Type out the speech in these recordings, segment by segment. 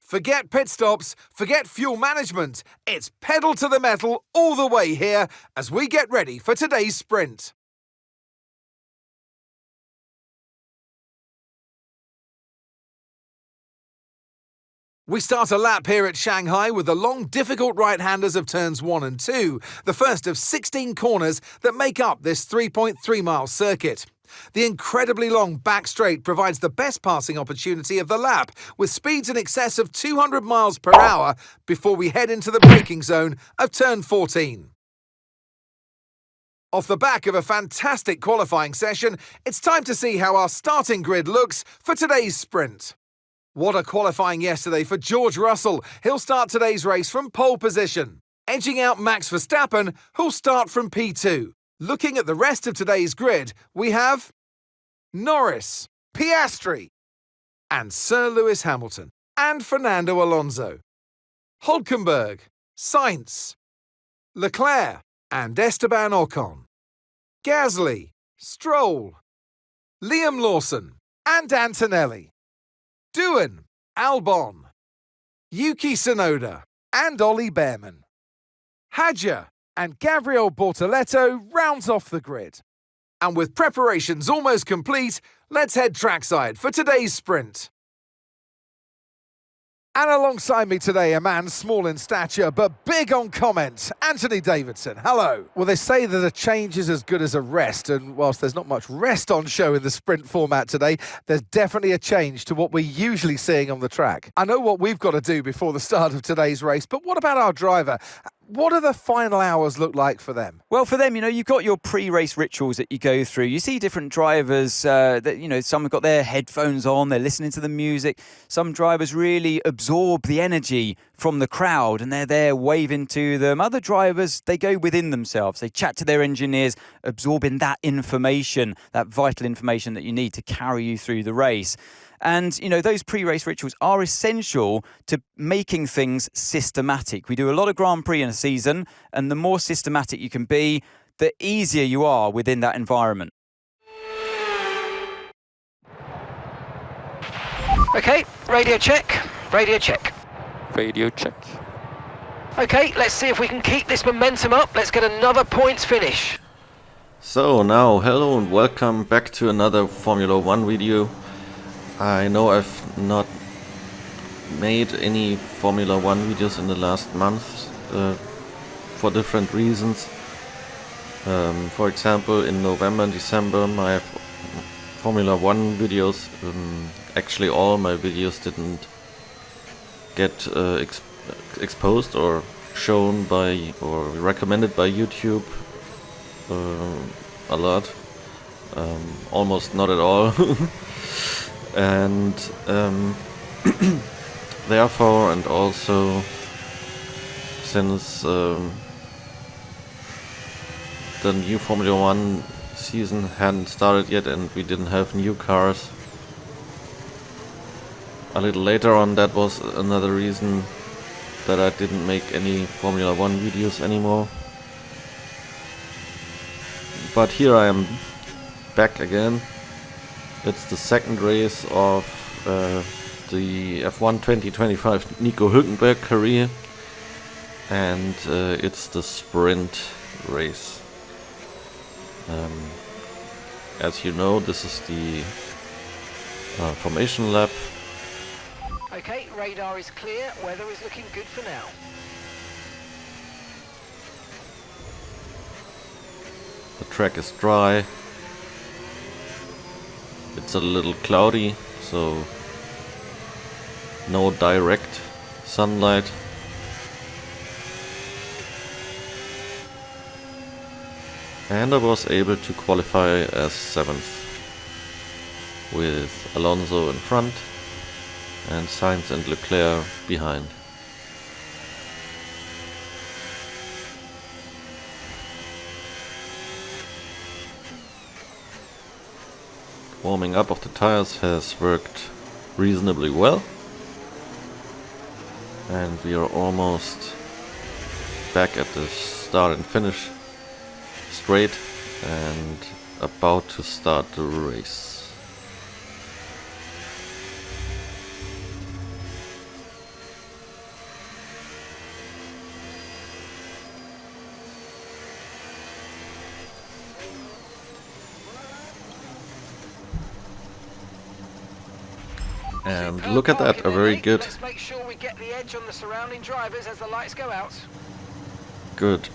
Forget pit stops, forget fuel management. It's pedal to the metal all the way here as we get ready for today's sprint. We start a lap here at Shanghai with the long, difficult right-handers of turns 1 and 2, the first of 16 corners that make up this 3.3-mile circuit. The incredibly long back straight provides the best passing opportunity of the lap, with speeds in excess of 200 miles per hour before we head into the braking zone of turn 14. Off the back of a fantastic qualifying session, it's time to see how our starting grid looks for today's sprint. What a qualifying yesterday for George Russell. He'll start today's race from pole position, edging out Max Verstappen, who'll start from P2. Looking at the rest of today's grid, we have Norris, Piastri, and Sir Lewis Hamilton, and Fernando Alonso, Hülkenberg, Sainz, Leclerc, and Esteban Ocon, Gasly, Stroll, Liam Lawson, and Antonelli, Doohan, Albon, Yuki Tsunoda, and Ollie Behrman. Hadjar and Gabriel Bortoleto rounds off the grid. And with preparations almost complete, let's head trackside for today's sprint. And alongside me today, a man small in stature but big on comment, Anthony Davidson. Hello. Well, they say that a change is as good as a rest, and whilst there's not much rest on show in the sprint format today, there's definitely a change to what we're usually seeing on the track. I know what we've got to do before the start of today's race, but what about our driver? What do the final hours look like for them? Well, for them, you've got your pre-race rituals that you go through. You see different drivers that, some have got their headphones on, they're listening to the music. Some drivers really absorb the energy from the crowd and they're there waving to them. Other drivers, they go within themselves. They chat to their engineers, absorbing that information, that vital information that you need to carry you through the race. And, those pre-race rituals are essential to making things systematic. We do a lot of Grand Prix in a season, and the more systematic you can be, the easier you are within that environment. Okay, radio check, radio check. Radio check. Okay, let's see if we can keep this momentum up. Let's get another points finish. So now, hello and welcome back to another Formula 1 video. I know I've not made any Formula 1 videos in the last months for different reasons. For example, in November and December my Formula 1 videos, actually all my videos didn't get exposed or shown by or recommended by YouTube a lot, almost not at all. And therefore, and also since the new Formula 1 season hadn't started yet and we didn't have new cars, a little later on, that was another reason that I didn't make any Formula 1 videos anymore. But here I am back again. It's the second race of the F1 2025 Nico Hülkenberg career, and it's the sprint race. As you know, this is the formation lap. Okay, radar is clear, weather is looking good for now. The track is dry. It's a little cloudy, so no direct sunlight. And I was able to qualify as 7th, with Alonso in front and Sainz and Leclerc behind. Warming up of the tires has worked reasonably well, and we are almost back at the start and finish straight and about to start the race. And Superb look at that, parking a very there, good, Let's make sure we get the edge on the surrounding drivers as the lights go out. good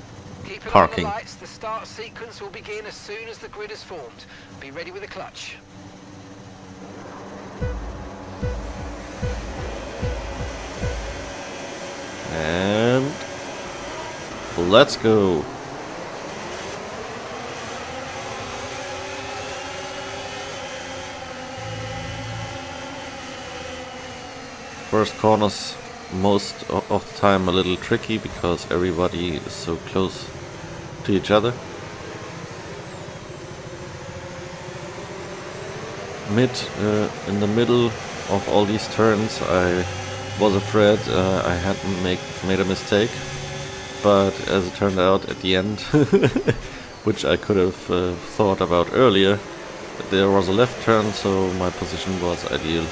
Keep it parking. on the lights. The start sequence will begin as soon as the grid is formed. Be ready with the clutch. And let's go. First corners most of the time a little tricky because everybody is so close to each other. In the middle of all these turns I was afraid I had made a mistake, but as it turned out at the end, which I could have thought about earlier, there was a left turn, so my position was ideal.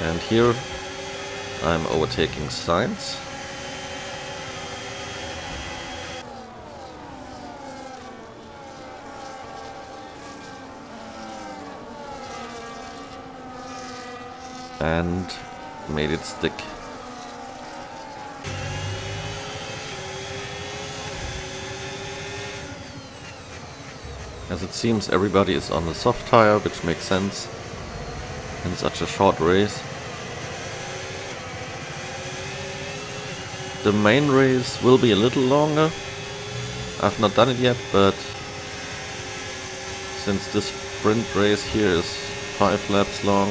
And here I'm overtaking Sainz. And made it stick. As it seems, everybody is on the soft tire, which makes sense in such a short race. The main race will be a little longer. I've not done it yet, but since this sprint race here is 5 laps long,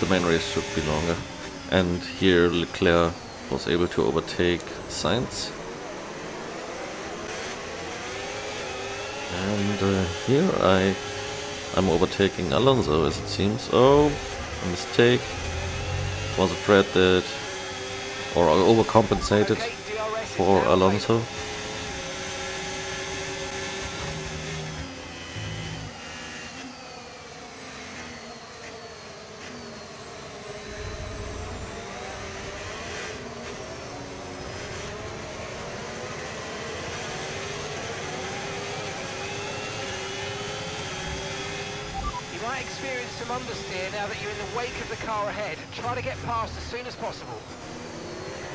the main race should be longer. And here Leclerc was able to overtake Sainz. And here I'm overtaking Alonso, as it seems. Oh, a mistake. Was afraid that, or I overcompensated for Alonso. You might experience some understeer now that you're in the wake of the car ahead. Try to get past as soon as possible.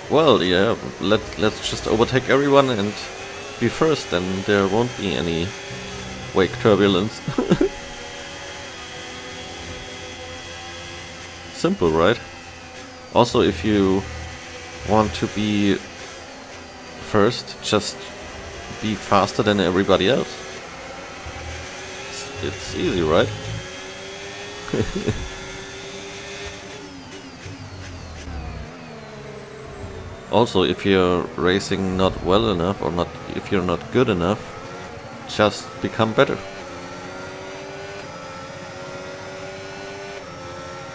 Well, yeah, let's just overtake everyone and be first, then there won't be any wake turbulence. Simple, right? Also, if you want to be first, just be faster than everybody else. It's easy, right? Also, if you're racing not well enough, or not, if you're not good enough, just become better.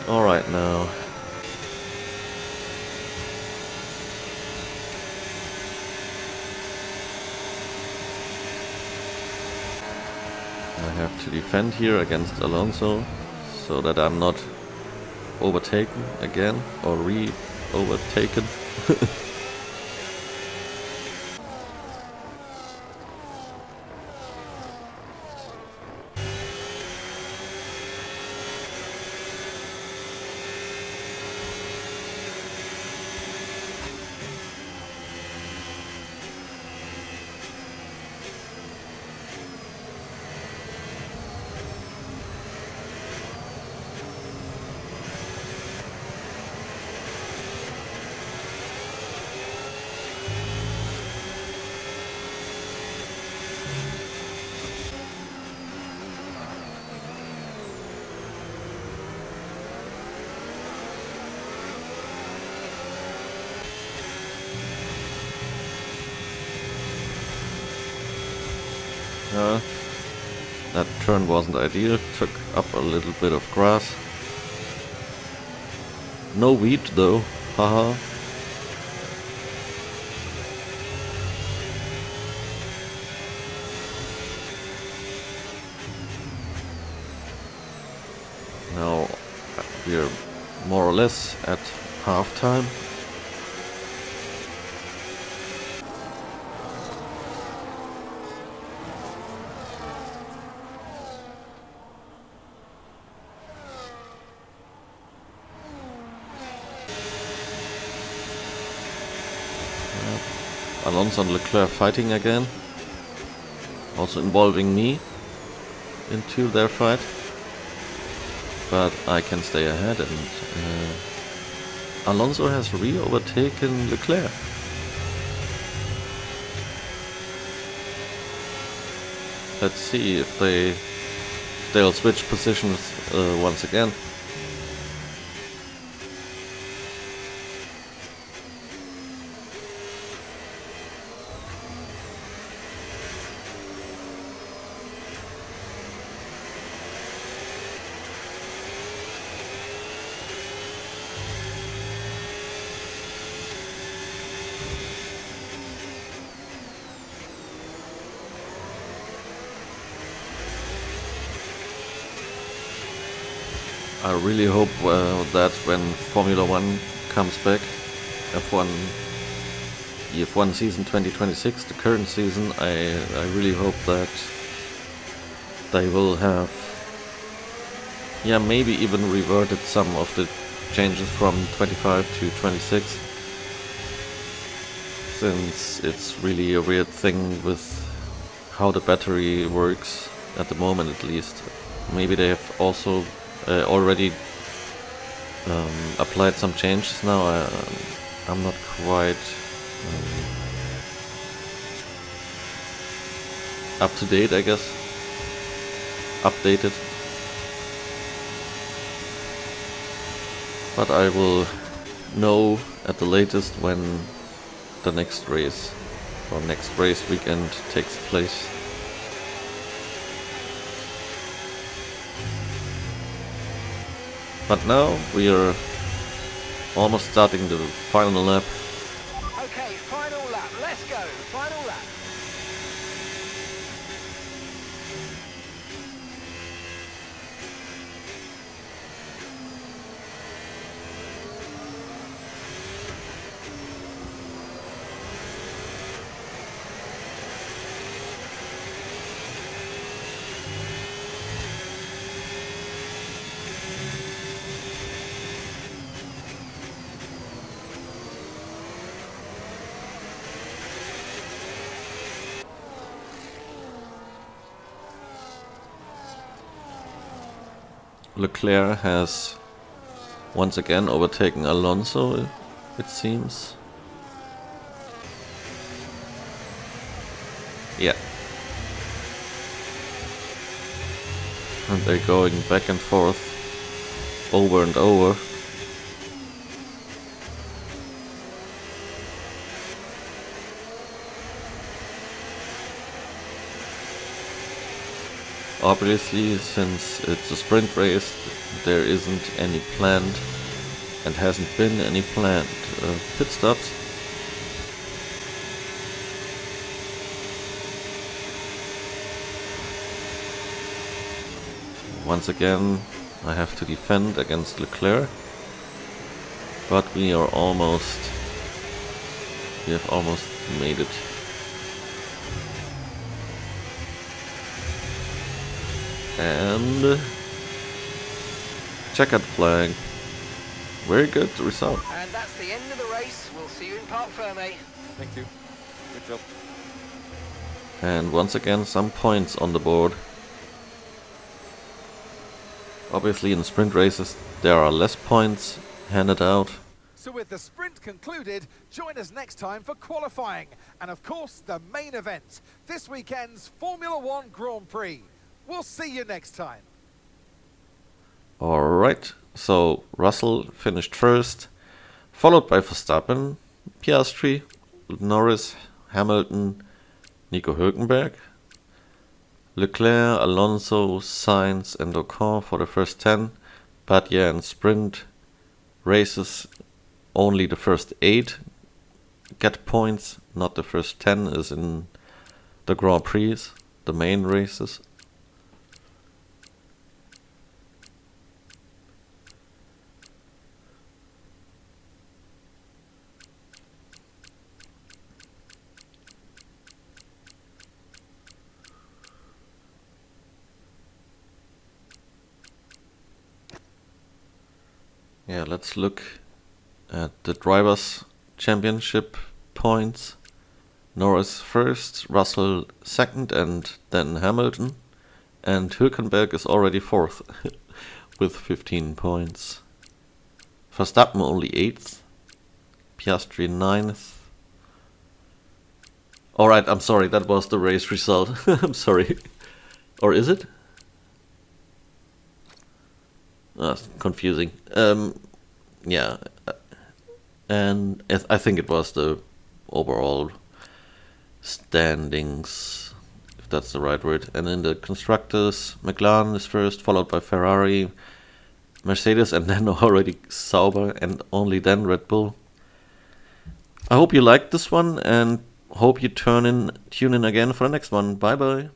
Alright, now. I have to defend here against Alonso, so that I'm not overtaken again, or re-overtaken. That turn wasn't ideal, took up a little bit of grass. No wheat though, haha. Now we're more or less at half time. Alonso and Leclerc fighting again. Also involving me into their fight. But I can stay ahead, and Alonso has re-overtaken Leclerc. Let's see if they'll switch positions once again. I really hope that when Formula 1 comes back, F1 season 2026, the current season, I really hope that they will have, maybe even reverted some of the changes from 25 to 26, since it's really a weird thing with how the battery works at the moment, at least. Maybe they have also already applied some changes now. I'm not quite up to date, I guess. Updated. But I will know at the latest when the next race or next race weekend takes place. But now we are almost starting the final lap. Okay, final lap. Let's go. Final lap. Leclerc has once again overtaken Alonso, it seems. Yeah. And they're going back and forth over and over. Obviously, since it's a sprint race, there isn't any planned and hasn't been any planned pit stops. Once again, I have to defend against Leclerc, but we have almost made it. And checkered flag. Very good result. And that's the end of the race. We'll see you in Parc Fermé. Thank you. Good job. And once again, some points on the board. Obviously, in sprint races, there are less points handed out. So with the sprint concluded, join us next time for qualifying. And of course, the main event, this weekend's Formula 1 Grand Prix. We'll see you next time. Alright, so Russell finished first, followed by Verstappen, Piastri, Norris, Hamilton, Nico Hülkenberg, Leclerc, Alonso, Sainz and Ocon for the first 10. But yeah, in sprint races, only the first 8 get points, not the first 10 as in the Grand Prix, the main races. Yeah, let's look at the Drivers' Championship points. Norris first, Russell second, and then Hamilton. And Hülkenberg is already fourth with 15 points. Verstappen only 8th. Piastri 9th. Alright, I'm sorry, that was the race result. I'm sorry. Or is it? That's confusing. Yeah. And I think it was the overall standings, if that's the right word. And in the constructors, McLaren is first, followed by Ferrari, Mercedes, and then already Sauber, and only then Red Bull. I hope you liked this one, and hope you tune in again for the next one. Bye bye.